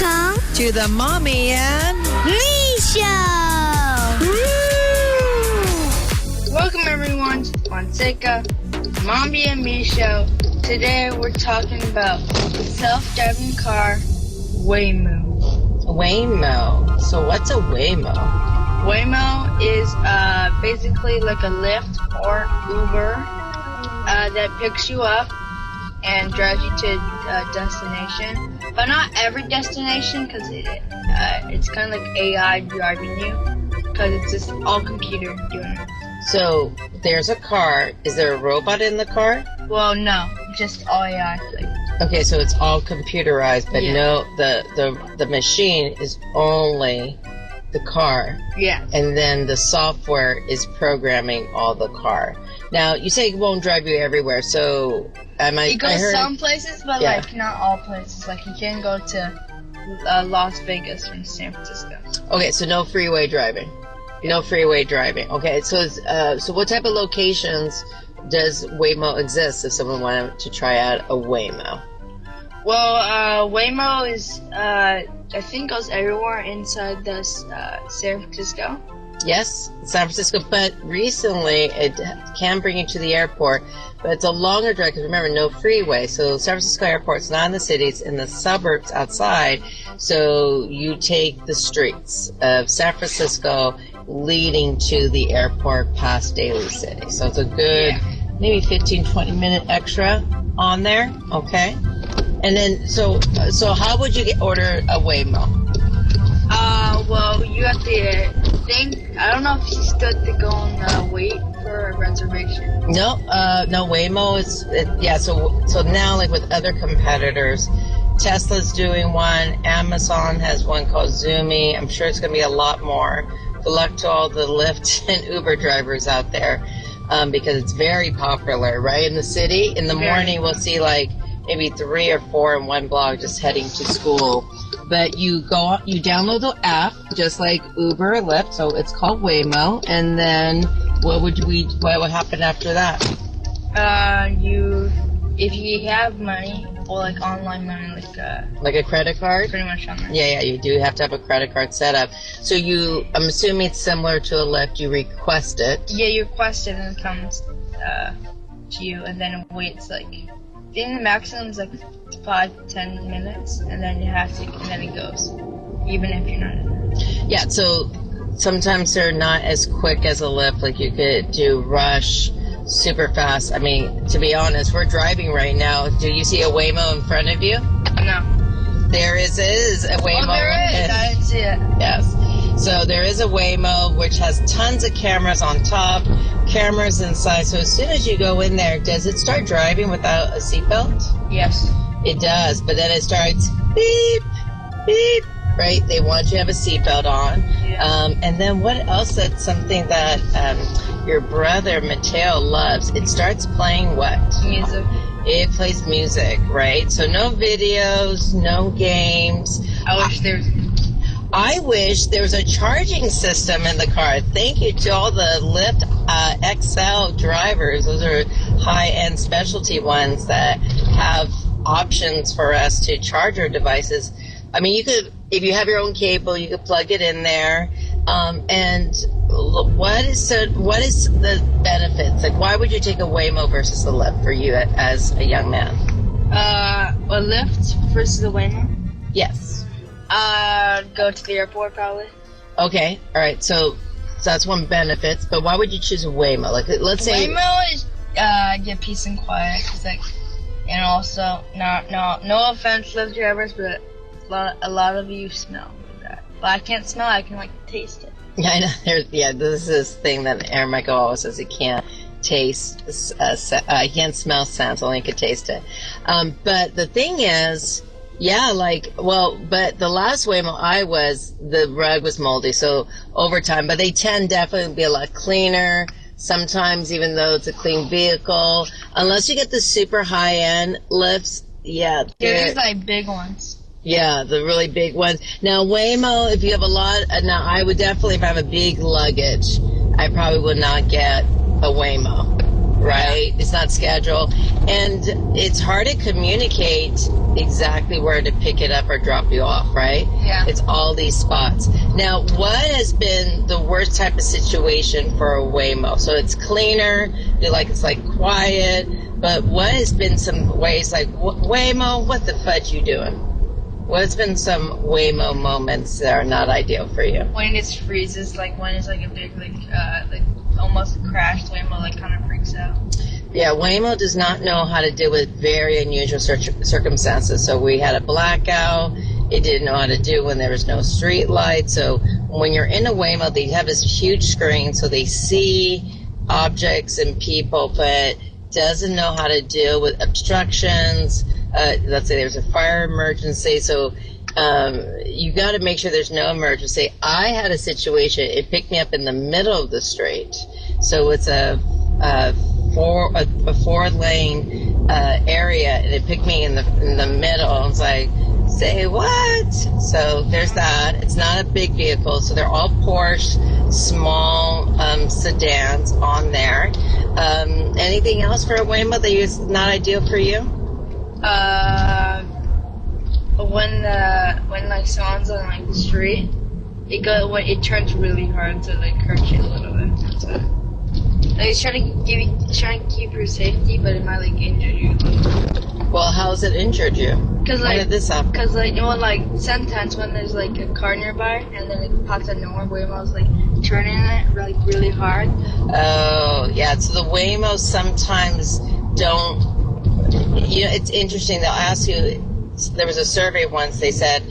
Welcome to the Mommy and Me Show. Woo! Welcome everyone to Fonseca Mommy and Me Show. Today we're talking about self-driving car Waymo. Waymo. So what's a Waymo? Waymo is basically like a Lyft or Uber that picks you up and drives you to a destination, but not every destination because it's kind of like AI driving you because it's just all computer doing it. So there's a car. Is there a robot in the car? Well, no, just all AI. Okay, so it's all computerized, but Yeah. no, the machine is only the car. Yeah. And then the software is programming all the car. Now, you say it won't drive you everywhere, so It goes some places, but Yeah. like not all places. Like you can go to Las Vegas from San Francisco. Okay, so no freeway driving. No freeway driving. Okay, so so what type of locations does Waymo exist if someone wanted to try out a Waymo? Well, Waymo is I think goes everywhere inside the San Francisco. Yes, San Francisco, but recently it can bring you to the airport, but it's a longer drive because remember, no freeway. So San Francisco Airport's not in the city, it's in the suburbs outside. So you take the streets of San Francisco leading to the airport past Daly City. So it's a good maybe 15, 20 minute extra on there, okay? And then, so how would you order a Waymo? Well, you have to think. I don't know if you still have to go and wait for a reservation. No, Waymo is, so now, like with other competitors, Tesla's doing one, Amazon has one called Zoomy. I'm sure it's going to be a lot more. Good luck to all the Lyft and Uber drivers out there, because it's very popular, right? In the city, in the morning, we'll see like maybe 3 or 4 in one block just heading to school. But you download the app just like Uber or Lyft, so it's called Waymo. And then what would happen after that? If you have money or like online money, like a credit card. Pretty much on there. Yeah, you do have to have a credit card set up. So I'm assuming it's similar to a Lyft. You request it. Yeah, you request it and it comes to you, and then it waits like. I think the maximum is like 5-10 minutes, and then then it goes, even if you're not in there. Yeah, so sometimes they're not as quick as a Lyft. Like you could do rush super fast. I mean, to be honest, we're driving right now. Do you see a Waymo in front of you? No. There is a Waymo. Oh, there is. I didn't see it. Yes. So there is a Waymo which has tons of cameras on top, cameras inside. So as soon as you go in there, does it start driving without a seatbelt? Yes. It does, but then it starts beep, beep, right? They want you to have a seatbelt on. Yeah. And then what else? That's something that your brother Mateo loves. It starts playing what? Music. It plays music, right? So no videos, no games. I wish there was a charging system in the car. Thank you to all the Lyft XL drivers. Those are high-end specialty ones that have options for us to charge our devices. I mean, you could, if you have your own cable, you could plug it in there. And what is the benefits? Like, why would you take a Waymo versus a Lyft for you as a young man? A Lyft versus the Waymo? Yes. Go to the airport probably. Okay, all right. So that's one benefit. But why would you choose a Waymo? Like, let's say Waymo is get peace and quiet. Cause like, and also no offense, Lyft drivers, but a lot of you smell with that. But I can't smell. I can like taste it. Yeah, I know. This is this thing that Aaron Michael always says he can't taste. He can't smell scents, only he can taste it. But the thing is. Yeah, but the last Waymo the rug was moldy, so over time, but they tend definitely to be a lot cleaner, sometimes even though it's a clean vehicle, unless you get the super high-end lifts, There's like big ones. Yeah, the really big ones. Now, Waymo, if you have now I would definitely, if I have a big luggage, I probably would not get a Waymo. right? It's not scheduled. And it's hard to communicate exactly where to pick it up or drop you off, right? Yeah. It's all these spots. Now, what has been the worst type of situation for a Waymo? So it's cleaner, it's like quiet, but what has been some ways like, Waymo, what the fudge you doing? What's been some Waymo moments that are not ideal for you? When it freezes, like when it's like a big, like almost crashed, Waymo like kind of freaks out. Yeah, Waymo does not know how to deal with very unusual circumstances. So we had a blackout. It didn't know how to do when there was no street light. So when you're in a Waymo, they have this huge screen, so they see objects and people, but doesn't know how to deal with obstructions. Let's say there's a fire emergency. So you got to make sure there's no emergency. I had a situation. It picked me up in the middle of the street. So it's a 4-lane area, and it picked me in the middle. I was like, say what? So there's that. It's not a big vehicle, so they're all Porsche, small sedans on there. Anything else for a Waymo that is not ideal for you? When like someone's on like the street, it turns really hard to like hurt you a little bit. So, like it's trying to keep your safety, but it might like injure you. Well, how's it injured you? Why did this happen? Because like sometimes when there's like a car nearby and then it pops out of nowhere, Waymo's like turning it like really hard. Oh yeah, so the Waymos sometimes don't. It's interesting. They'll ask you. There was a survey once. They said,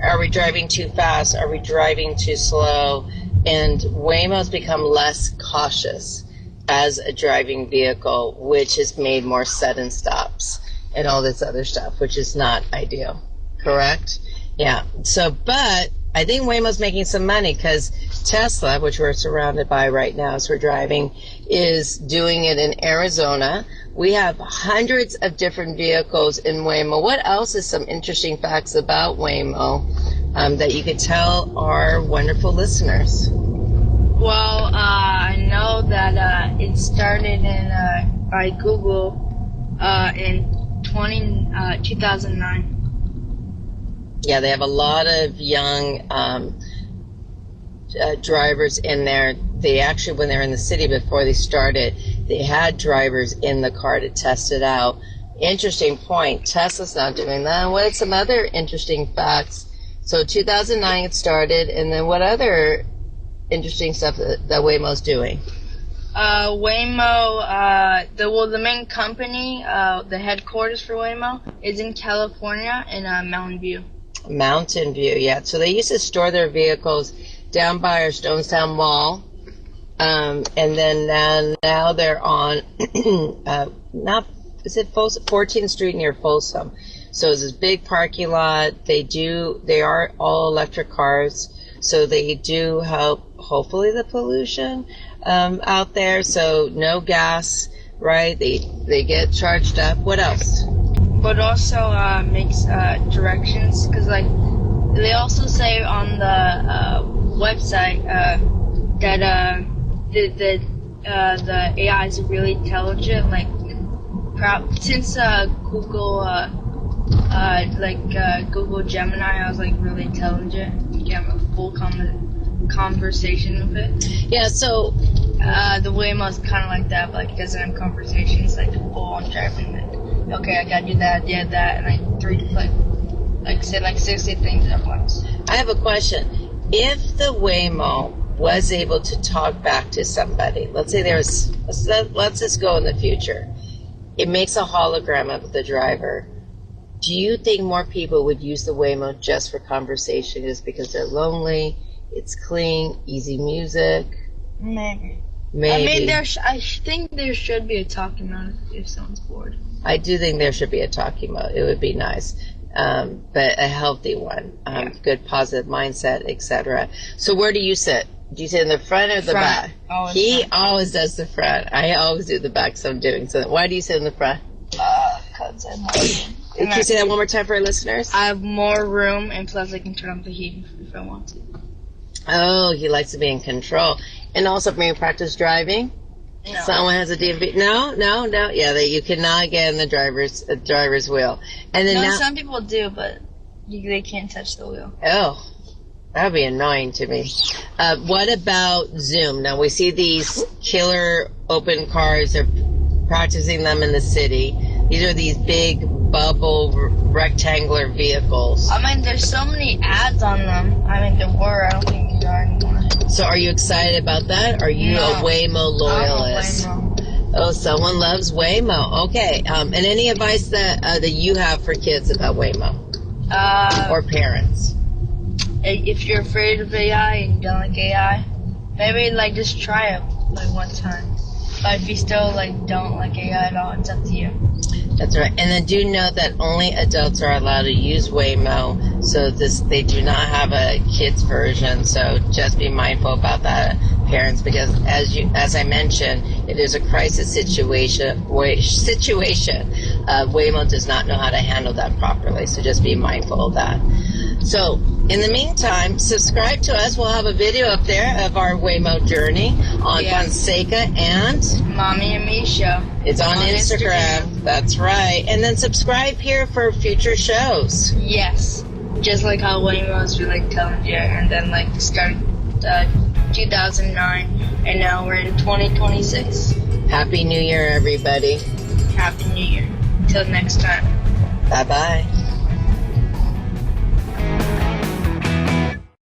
"Are we driving too fast? Are we driving too slow?" And Waymo's become less cautious as a driving vehicle, which has made more sudden stops and all this other stuff, which is not ideal. Correct? Yeah. So, but I think Waymo's making some money because Tesla, which we're surrounded by right now as we're driving, is doing it in Arizona. We have hundreds of different vehicles in Waymo. What else is some interesting facts about Waymo that you could tell our wonderful listeners? Well, I know that it started by Google in 2009. Yeah, they have a lot of young drivers in there. They actually, when they were in the city before they started, they had drivers in the car to test it out. Interesting point. Tesla's not doing that. What are some other interesting facts? So 2009 it started, and then what other interesting stuff that Waymo's doing? Waymo, the main company, the headquarters for Waymo is in California in Mountain View. Mountain View, yeah. So they used to store their vehicles down by our Stonestown Mall, and then now they're on is it 14th Street near Folsom. So it's this big parking lot. They are all electric cars, so they do help hopefully the pollution out there. So no gas, right? They get charged up. What else? But also makes directions, because like they also say on the website that the AI is really intelligent. Like since Google Google Gemini, I was like really intelligent. You can have a full conversation with it. Yeah. So the Waymo's kind of like that, but like it doesn't have conversations. Like full on driving. Like, okay, I gotta do that, and I say like 60 things at once. I have a question. If the Waymo was able to talk back to somebody, let's say let's just go in the future. It makes a hologram of the driver. Do you think more people would use the Waymo just for conversation, just because they're lonely, it's clean, easy music? Maybe. I mean, I think there should be a talking mode if someone's bored. I do think there should be a talking mode. It would be nice, but a healthy one. Good positive mindset, etc. So where do you sit? Do you sit in the front or the back? He always does the front. I always do the back, so I'm doing so. Why do you sit in the front? Because I'm hungry. Can you say that one more time for our listeners? I have more room, and plus I can turn up the heat if I want to. Oh, he likes to be in control. And also, when you practice driving? No. Someone has a DMV. No. Yeah, you cannot get in the driver's wheel. And then No, now, some people do, but they can't touch the wheel. oh, that would be annoying to me. What about Zoom? Now we see these killer open cars. They're practicing them in the city. These are these big bubble rectangular vehicles. I mean, there's so many ads on them. I mean, there were. I don't think there are anymore. So are you excited about that? Are you a Waymo loyalist? I'm a Waymo. Oh, someone loves Waymo. Okay. And any advice that you have for kids about Waymo? Or parents? If you're afraid of AI and you don't like AI, maybe just try it one time. But if you still don't like AI at all, it's up to you. That's right. And then do note that only adults are allowed to use Waymo. So they do not have a kids version. So just be mindful about that, parents, because as I mentioned, it is a crisis situation. Waymo does not know how to handle that properly. So just be mindful of that. So in the meantime, subscribe to us. We'll have a video up there of our Waymo journey on Fonseca and Mommy Me Show. It's on Instagram. That's right. And then subscribe here for future shows. Yes. Just like how Waymo's been telling you, and then started 2009, and now we're in 2026. Happy New Year, everybody. Happy New Year. Till next time. Bye-bye.